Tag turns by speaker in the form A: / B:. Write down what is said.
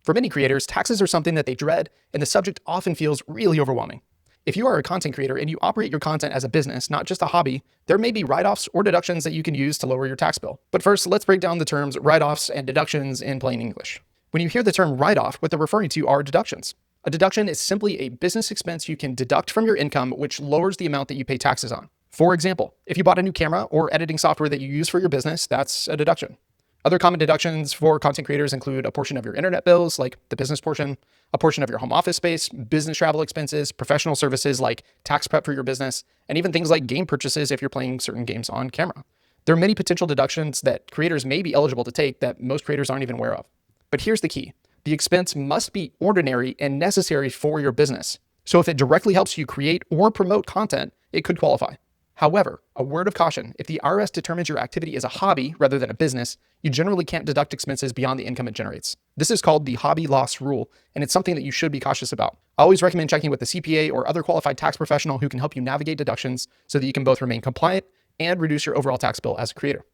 A: For many creators, taxes are something that they dread, and the subject often feels really overwhelming. If you are a content creator and you operate your content as a business, not just a hobby, there may be write-offs or deductions that you can use to lower your tax bill. But first, let's break down the terms write-offs and deductions in plain English. When you hear the term write-off, what they're referring to are deductions. A deduction is simply a business expense you can deduct from your income, which lowers the amount that you pay taxes on. For example, if you bought a new camera or editing software that you use for your business, that's a deduction. Other common deductions for content creators include a portion of your internet bills, like the business portion, a portion of your home office space, business travel expenses, professional services like tax prep for your business, and even things like game purchases if you're playing certain games on camera. There are many potential deductions that creators may be eligible to take that most creators aren't even aware of. But here's the key. The expense must be ordinary and necessary for your business. So if it directly helps you create or promote content, it could qualify. However, a word of caution, if the IRS determines your activity is a hobby rather than a business, you generally can't deduct expenses beyond the income it generates. This is called the hobby loss rule, and it's something that you should be cautious about. I always recommend checking with a CPA or other qualified tax professional who can help you navigate deductions so that you can both remain compliant and reduce your overall tax bill as a creator.